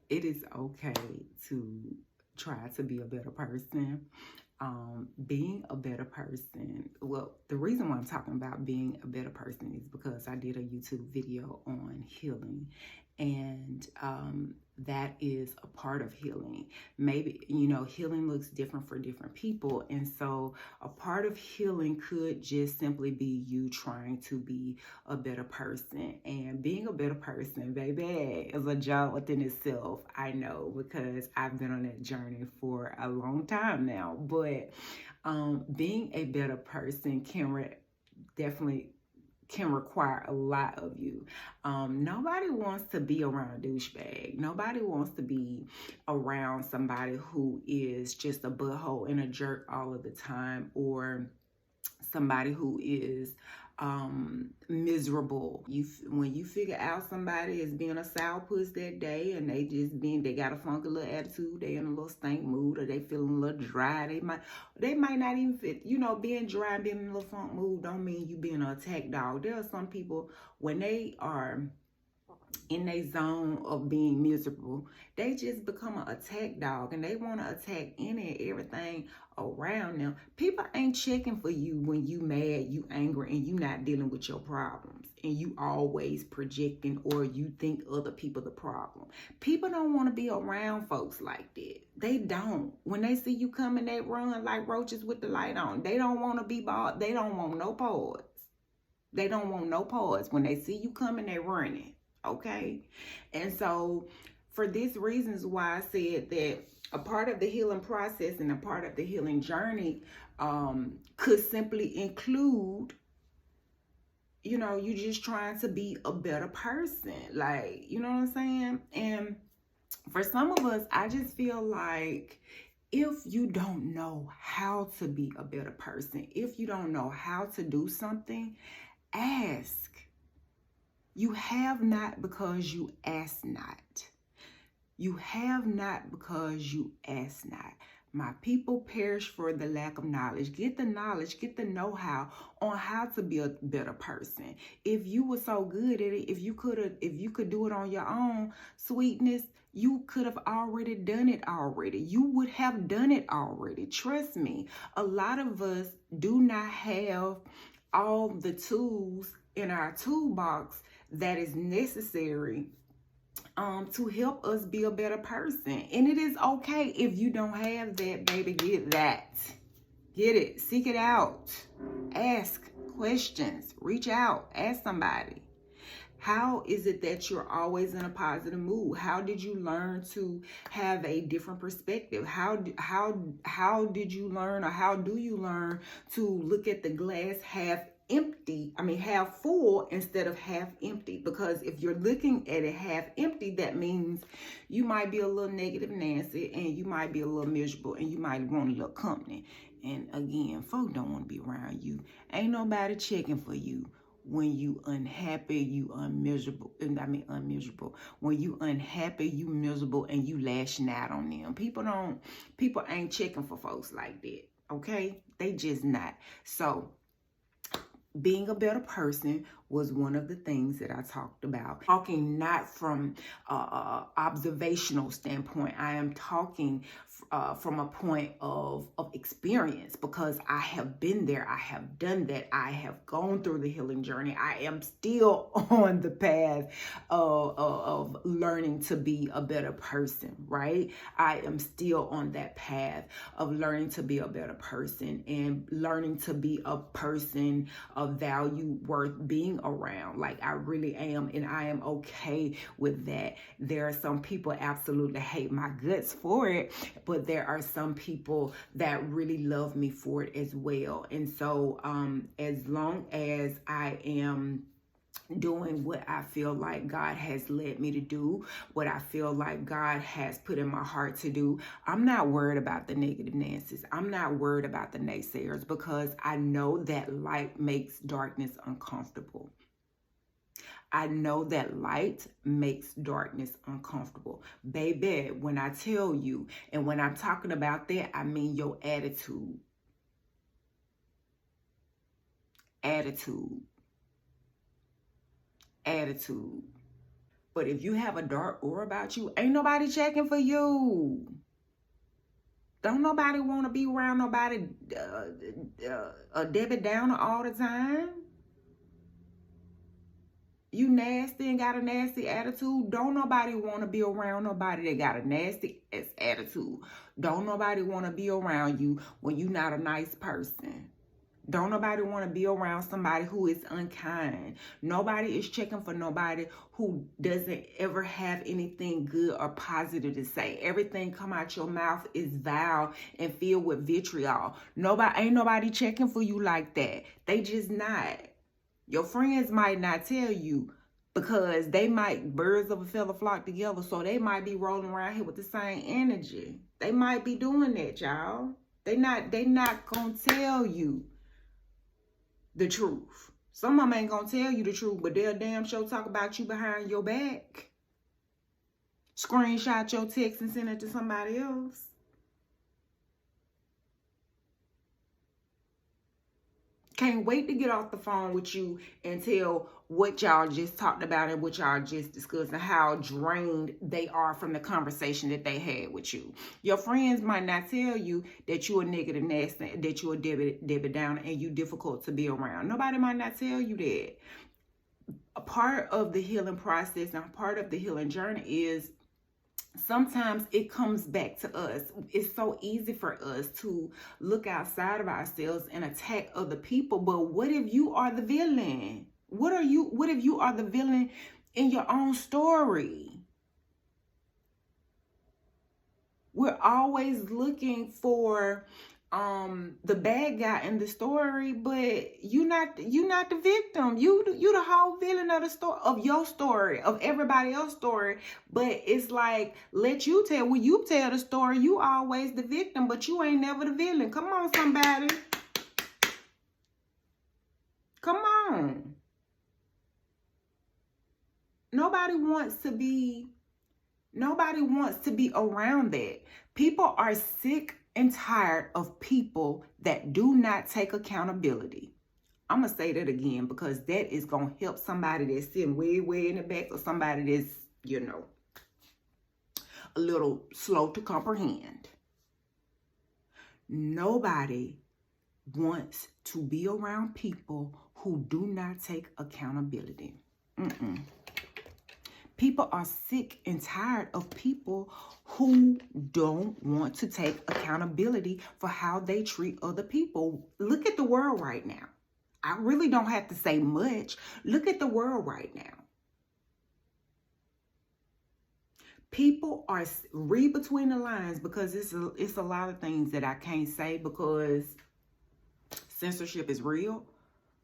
it is okay to try to be a better person. Being a better person, well, the reason why I'm talking about being a better person is because I did a YouTube video on healing, and that is a part of healing. Maybe, healing looks different for different people, and so a part of healing could just simply be you trying to be a better person. And being a better person, baby, is a job within itself. I know, because I've been on that journey for a long time now. But being a better person definitely can require a lot of you. Nobody wants to be around a douchebag. Nobody wants to be around somebody who is just a butthole and a jerk all of the time, or somebody who is miserable. When you figure out somebody is being a sourpuss that day, and they got a funky little attitude, they in a little stank mood, or they feeling a little dry, they might not even fit. Being dry and being in a little funk mood don't mean you being an attack dog. There are some people, when they are in a zone of being miserable, they just become an attack dog, and they want to attack any and everything around them. People ain't checking for you when you mad, you angry, and you not dealing with your problems, and you always projecting, or you think other people the problem. People don't want to be around folks like that. They don't. When they see you coming, they run like roaches with the light on. They don't want to be bought. They don't want no parts. They don't want no parts. When they see you coming, they running. Okay? And so for this reasons why I said that a part of the healing process and a part of the healing journey could simply include, you just trying to be a better person. Like, you know what I'm saying? And for some of us, I just feel like if you don't know how to be a better person, if you don't know how to do something, ask. You have not because you ask not. You have not because you ask not. My people perish for the lack of knowledge. Get the knowledge, get the know-how on how to be a better person. If you were so good at it, if you could do it on your own, sweetness, you could have already done it already. You would have done it already. Trust me. A lot of us do not have all the tools in our toolbox that is necessary to help us be a better person. And it is okay if you don't have that, baby. Get that. Get it. Seek it out. Ask questions. Reach out. Ask somebody. How is it that you're always in a positive mood? How did you learn to have a different perspective? How did you learn, or how do you learn to look at the glass half full instead of half empty? Because if you're looking at it half empty, that means you might be a little negative Nancy, and you might be a little miserable, and you might want a little company. And again, folk don't want to be around you. Ain't nobody checking for you. When you unhappy, you unmiserable. When you unhappy, you miserable, and you lashing out on them. People ain't checking for folks like that. Okay? They just not. So being a better person was one of the things that I talked about. Talking not from observational standpoint. I am talking from a point of experience, because I have been there. I have done that. I have gone through the healing journey. I am still on the path of learning to be a better person, right? I am still on that path of learning to be a better person, and learning to be a person of value worth being around. Like, I really am, and I am okay with that. There are some people absolutely hate my guts for it, but there are some people that really love me for it as well. And so as long as I am doing what I feel like God has led me to do, what I feel like God has put in my heart to do, I'm not worried about the negative Nancy's. I'm not worried about the naysayers, because I know that light makes darkness uncomfortable. I know that light makes darkness uncomfortable. Baby, when I tell you, and when I'm talking about that, I mean your attitude. Attitude. But if you have a dark aura about you, ain't nobody checking for you. Don't nobody want to be around nobody a Debbie Downer all the time. You nasty and got a nasty attitude. Don't nobody want to be around nobody that got a nasty attitude. Don't nobody want to be around you when you're not a nice person. Don't nobody want to be around somebody who is unkind. Nobody is checking for nobody who doesn't ever have anything good or positive to say. Everything come out your mouth is vile and filled with vitriol. Ain't nobody checking for you like that. They just not. Your friends might not tell you because birds of a feather flock together, so they might be rolling around here with the same energy. They might be doing that, y'all. They not gonna tell you the truth. Some of them ain't gonna tell you the truth, but they'll damn sure talk about you behind your back. Screenshot your text and send it to somebody else. Can't wait to get off the phone with you and tell what y'all just talked about and what y'all just discussed and how drained they are from the conversation that they had with you. Your friends might not tell you that you're a negative nasty, that you're a Debbie Downer and you difficult to be around. Nobody might not tell you that. A part of the healing process and a part of the healing journey is sometimes it comes back to us. It's so easy for us to look outside of ourselves and attack other people. But what if you are the villain? What if you are the villain in your own story? We're always looking for the bad guy in the story, but you not the victim. You the whole villain of the story, of your story, of everybody else's story. But it's like, when you tell the story, you always the victim, but you ain't never the villain. Come on, somebody. Come on. Nobody wants to be around that. People are sick and tired of people that do not take accountability. I'm going to say that again because that is going to help somebody that's sitting way, way in the back or somebody that's, a little slow to comprehend. Nobody wants to be around people who do not take accountability. People are sick and tired of people who don't want to take accountability for how they treat other people. Look at the world right now. I really don't have to say much. Look at the world right now. People are, read between the lines because it's a lot of things that I can't say because censorship is real.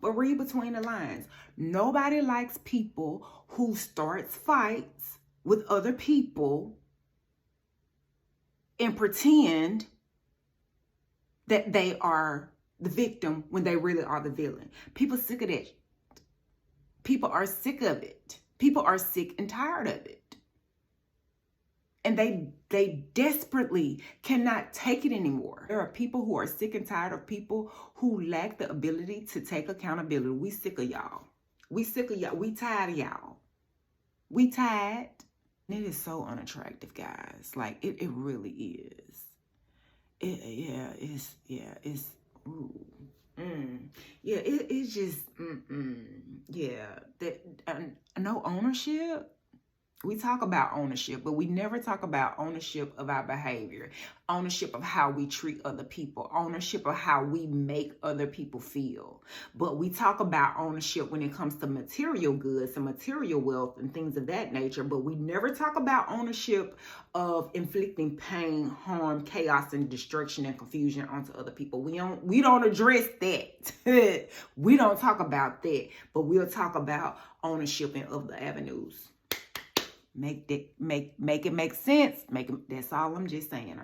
But read between the lines. Nobody likes people who starts fights with other people and pretend that they are the victim when they really are the villain. People are sick of that. People are sick of it. People are sick and tired of it. And they desperately cannot take it anymore. There are people who are sick and tired of people who lack the ability to take accountability. We sick of y'all. We sick of y'all. We tired of y'all. We tired. It is so unattractive, guys. Like, it really is. It's just, no ownership. We talk about ownership, but we never talk about ownership of our behavior, ownership of how we treat other people, ownership of how we make other people feel. But we talk about ownership when it comes to material goods and material wealth and things of that nature, but we never talk about ownership of inflicting pain, harm, chaos, and destruction and confusion onto other people. We don't address that. We don't talk about that, but we'll talk about ownership in other avenues. Make it make sense. That's all I'm just saying.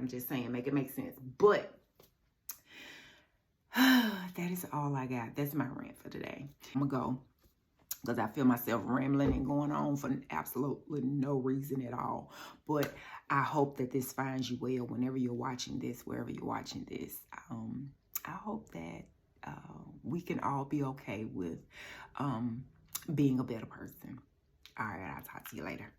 Make it make sense. But that is all I got. That's my rant for today. I'm gonna go because I feel myself rambling and going on for absolutely no reason at all. But I hope that this finds you well whenever you're watching this, wherever you're watching this. I hope that we can all be okay with being a better person. All right, I'll talk to you later.